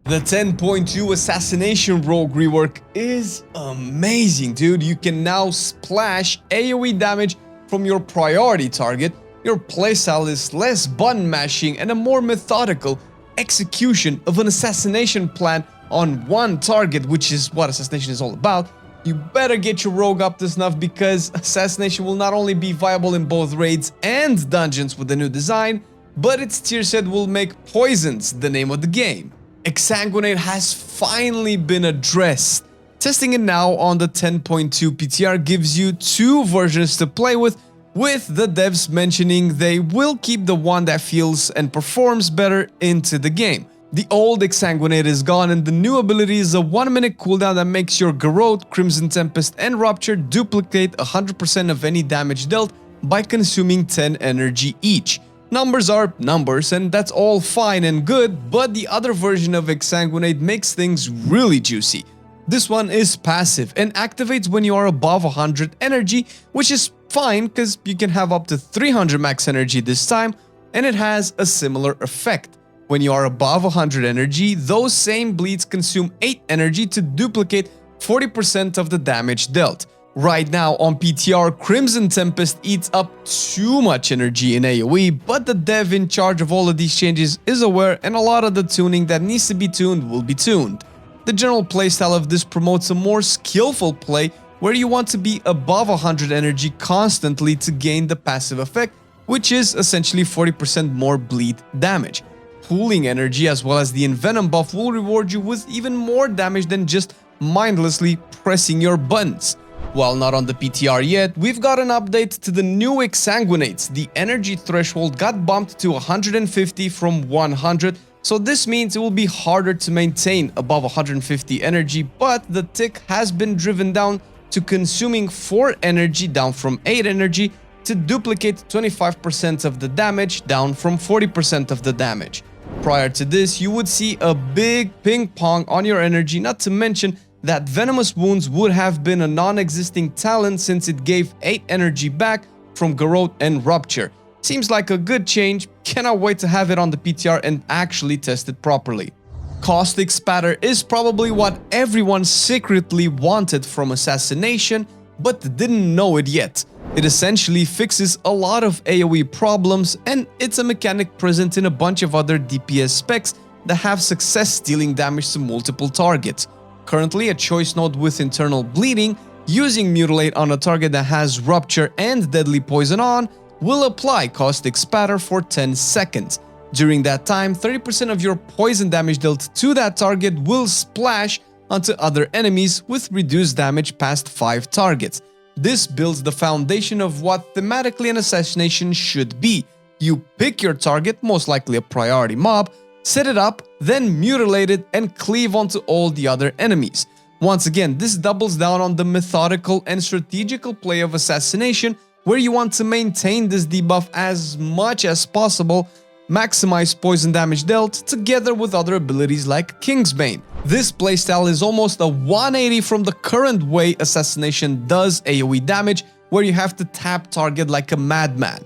The 10.2 Assassination Rogue Rework is amazing, dude. You can now splash AoE damage from your priority target. Your playstyle is less button mashing and a more methodical execution of an assassination plan on one target, which is what Assassination is all about. You better get your rogue up to snuff because Assassination will not only be viable in both raids and dungeons with the new design, but its tier set will make poisons the name of the game. Exsanguinate has finally been addressed. Testing it now on the 10.2 PTR gives you two versions to play with the devs mentioning they will keep the one that feels and performs better into the game. The old Exsanguinate is gone and the new ability is a 1-minute cooldown that makes your Garrote, Crimson Tempest and Rupture duplicate 100% of any damage dealt by consuming 10 energy each. Numbers are numbers and that's all fine and good, but the other version of Exsanguinate makes things really juicy. This one is passive and activates when you are above 100 energy, which is fine because you can have up to 300 max energy this time, and it has a similar effect. When you are above 100 energy, those same bleeds consume 8 energy to duplicate 40% of the damage dealt. Right now on PTR, Crimson Tempest eats up too much energy in AoE, but the dev in charge of all of these changes is aware and a lot of the tuning that needs to be tuned will be tuned. The general playstyle of this promotes a more skillful play where you want to be above 100 energy constantly to gain the passive effect, which is essentially 40% more bleed damage. Pooling energy as well as the Envenom buff will reward you with even more damage than just mindlessly pressing your buttons. While not on the PTR yet, we've got an update to the new Exsanguinates. The energy threshold got bumped to 150 from 100, so this means it will be harder to maintain above 150 energy, but the tick has been driven down to consuming 4 energy down from 8 energy to duplicate 25% of the damage down from 40% of the damage. Prior to this, you would see a big ping pong on your energy, not to mention that Venomous Wounds would have been a non-existing talent since it gave 8 energy back from Garrote and Rupture. Seems like a good change, cannot wait to have it on the PTR and actually test it properly. Caustic Spatter is probably what everyone secretly wanted from Assassination, but didn't know it yet. It essentially fixes a lot of AoE problems and it's a mechanic present in a bunch of other DPS specs that have success dealing damage to multiple targets. Currently a choice node with internal bleeding, using Mutilate on a target that has Rupture and Deadly Poison on, will apply Caustic Spatter for 10 seconds. During that time, 30% of your poison damage dealt to that target will splash onto other enemies with reduced damage past 5 targets. This builds the foundation of what thematically an assassination should be. You pick your target, most likely a priority mob, set it up, then mutilate it and cleave onto all the other enemies. Once again, this doubles down on the methodical and strategical play of Assassination, where you want to maintain this debuff as much as possible, maximize poison damage dealt together with other abilities like Kingsbane. This playstyle is almost a 180 from the current way Assassination does AoE damage, where you have to tap target like a madman.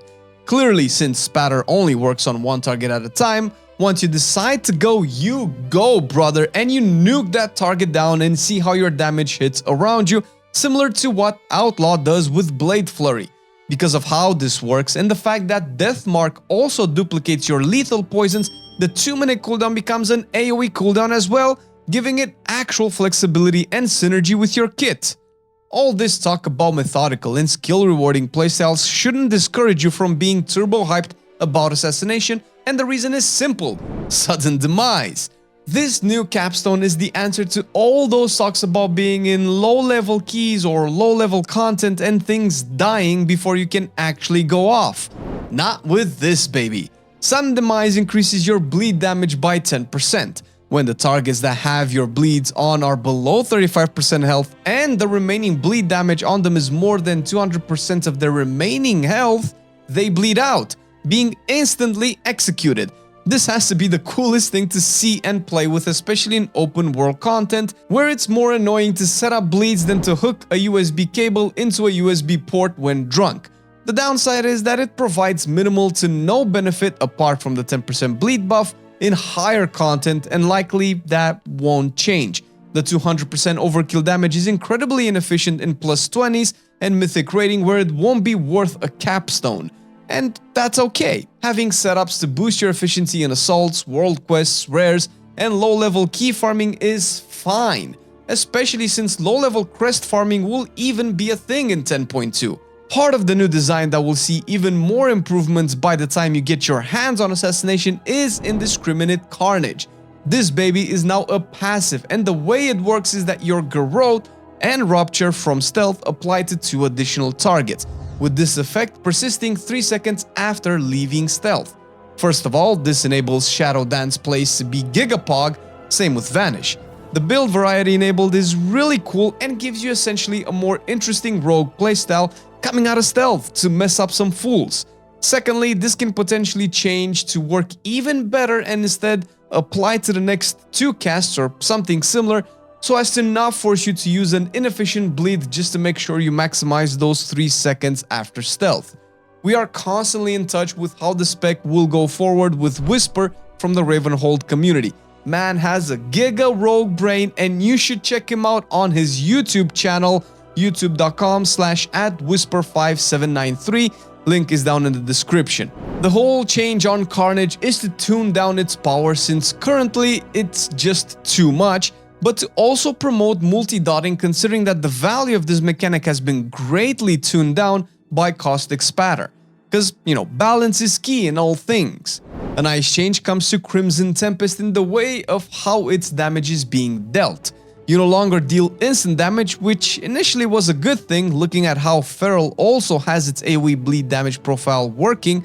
Clearly, since Spatter only works on one target at a time, once you decide to go, you go, brother, and you nuke that target down and see how your damage hits around you, similar to what Outlaw does with Blade Flurry. Because of how this works and the fact that Deathmark also duplicates your lethal poisons, the 2-minute cooldown becomes an AoE cooldown as well, giving it actual flexibility and synergy with your kit. All this talk about methodical and skill rewarding playstyles shouldn't discourage you from being turbo hyped about Assassination, and the reason is simple: sudden demise. This new capstone is the answer to all those talks about being in low-level keys or low-level content and things dying before you can actually go off. Not with this, baby. Sudden demise increases your bleed damage by 10%. When the targets that have your bleeds on are below 35% health and the remaining bleed damage on them is more than 200% of their remaining health, they bleed out, being instantly executed. This has to be the coolest thing to see and play with, especially in open world content, where it's more annoying to set up bleeds than to hook a USB cable into a USB port when drunk. The downside is that it provides minimal to no benefit apart from the 10% bleed buff in higher content, and likely that won't change. The 200% overkill damage is incredibly inefficient in +20s and mythic rating where it won't be worth a capstone. And that's okay. Having setups to boost your efficiency in assaults, world quests, rares, and low-level key farming is fine, especially since low-level crest farming will even be a thing in 10.2. Part of the new design that will see even more improvements by the time you get your hands on Assassination is Indiscriminate Carnage. This baby is now a passive, and the way it works is that your Garrote and Rupture from stealth apply to 2 additional targets, with this effect persisting 3 seconds after leaving stealth. First of all, this enables Shadow Dance plays to be Gigapog, same with Vanish. The build variety enabled is really cool and gives you essentially a more interesting rogue playstyle coming out of stealth to mess up some fools. Secondly, this can potentially change to work even better and instead apply to the next 2 casts or something similar, so as to not force you to use an inefficient bleed just to make sure you maximize those 3 seconds after stealth. We are constantly in touch with how the spec will go forward with Whispyr from the Ravenhold community. Man has a giga rogue brain, and you should check him out on his YouTube channel, youtube.com/@Whispyr5793. Link is down in the description. The whole change on Carnage is to tune down its power since currently it's just too much, but to also promote multi-dotting considering that the value of this mechanic has been greatly tuned down by Caustic spatter. Because, balance is key in all things. A nice change comes to Crimson Tempest in the way of how its damage is being dealt. You no longer deal instant damage, which initially was a good thing looking at how Feral also has its AoE bleed damage profile working,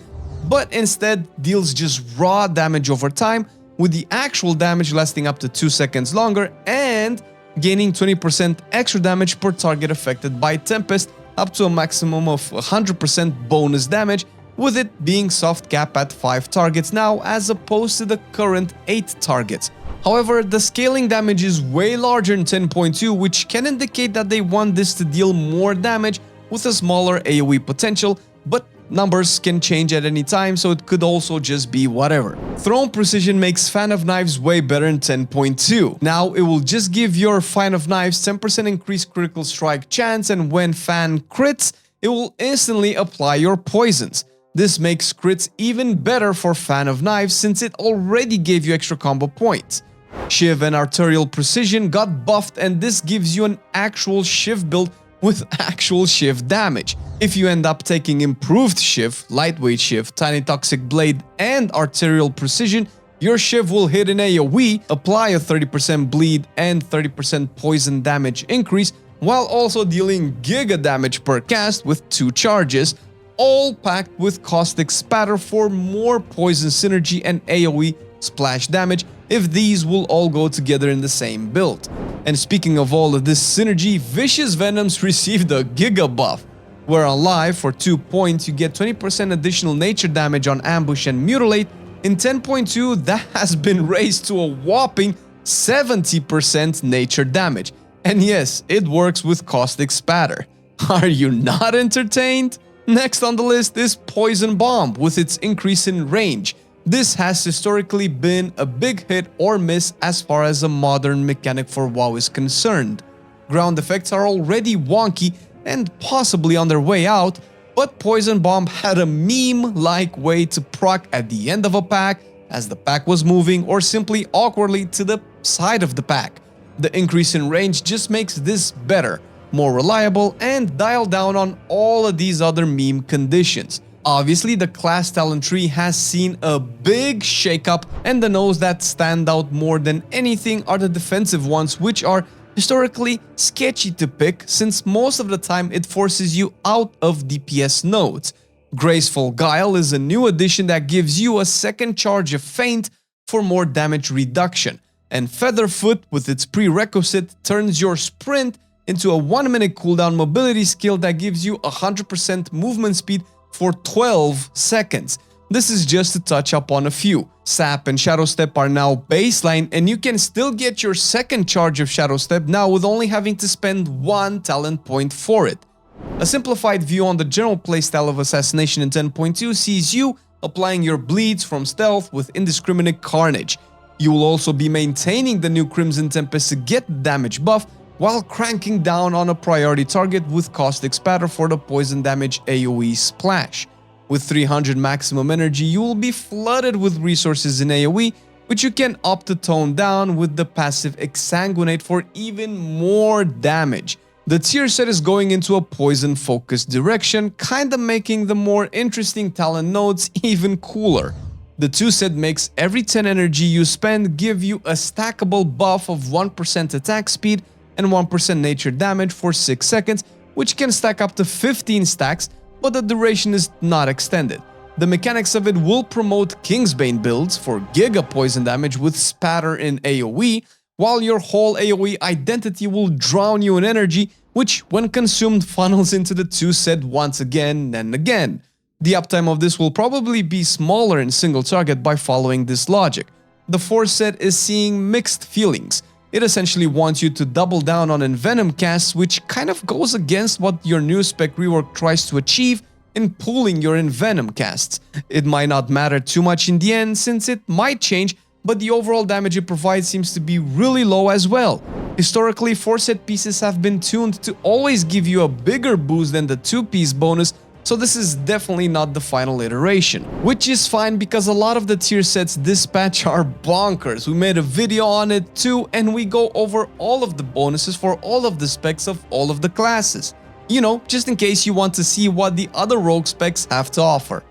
but instead deals just raw damage over time, with the actual damage lasting up to 2 seconds longer and gaining 20% extra damage per target affected by Tempest, up to a maximum of 100% bonus damage, with it being soft cap at 5 targets now as opposed to the current 8 targets. However, the scaling damage is way larger in 10.2, which can indicate that they want this to deal more damage with a smaller AoE potential, but numbers can change at any time, so it could also just be whatever. Thrown Precision makes Fan of Knives way better in 10.2. Now it will just give your Fan of Knives 10% increased critical strike chance, and when Fan crits, it will instantly apply your poisons. This makes crits even better for Fan of Knives since it already gave you extra combo points. Shiv and Arterial Precision got buffed, and this gives you an actual Shiv build with actual Shiv damage. If you end up taking improved Shiv, Lightweight Shiv, Tiny Toxic Blade, and Arterial Precision, your Shiv will hit an AoE, apply a 30% bleed and 30% poison damage increase, while also dealing giga damage per cast with 2 charges, all packed with Caustic spatter for more poison synergy and AoE splash damage, if these will all go together in the same build. And speaking of all of this synergy, Vicious Venoms received a giga buff, where on live for 2 points you get 20% additional nature damage on ambush and mutilate. In 10.2 that has been raised to a whopping 70% nature damage. And yes, it works with Caustic spatter. Are you not entertained? Next on the list is Poison Bomb with its increase in range. This has historically been a big hit or miss as far as a modern mechanic for WoW is concerned. Ground effects are already wonky and possibly on their way out, but Poison Bomb had a meme-like way to proc at the end of a pack, as the pack was moving, or simply awkwardly to the side of the pack. The increase in range just makes this better, more reliable, and dial down on all of these other meme conditions. Obviously, the class talent tree has seen a big shakeup, and the nodes that stand out more than anything are the defensive ones, which are historically sketchy to pick since most of the time it forces you out of DPS nodes. Graceful Guile is a new addition that gives you a second charge of Feint for more damage reduction, and Featherfoot with its prerequisite turns your sprint into a 1-minute cooldown mobility skill that gives you 100% movement speed for 12 seconds. This is just to touch up on a few. Sap and Shadow Step are now baseline, and you can still get your second charge of Shadow Step now with only having to spend 1 talent point for it. A simplified view on the general playstyle of Assassination in 10.2 sees you applying your bleeds from stealth with indiscriminate carnage. You will also be maintaining the new Crimson Tempest to get damage buff while cranking down on a priority target with Caustic Spatter for the poison damage AoE splash. With 300 maximum energy, you will be flooded with resources in AoE, which you can opt to tone down with the passive Exsanguinate for even more damage. The tier set is going into a poison-focused direction, kinda making the more interesting talent nodes even cooler. The 2 set makes every 10 energy you spend give you a stackable buff of 1% attack speed and 1% nature damage for 6 seconds, which can stack up to 15 stacks, but the duration is not extended. The mechanics of it will promote Kingsbane builds for giga poison damage with spatter in AoE, while your whole AoE identity will drown you in energy, which when consumed funnels into the 2 set once again and again. The uptime of this will probably be smaller in single target by following this logic. The 4 set is seeing mixed feelings. It essentially wants you to double down on Envenom casts, which kind of goes against what your new spec rework tries to achieve in pooling your Envenom casts. It might not matter too much in the end since it might change, but the overall damage it provides seems to be really low as well. Historically, 4 set pieces have been tuned to always give you a bigger boost than the 2-piece bonus, so this is definitely not the final iteration. Which is fine because a lot of the tier sets this patch are bonkers. We made a video on it too, and we go over all of the bonuses for all of the specs of all of the classes. You know, just in case you want to see what the other rogue specs have to offer.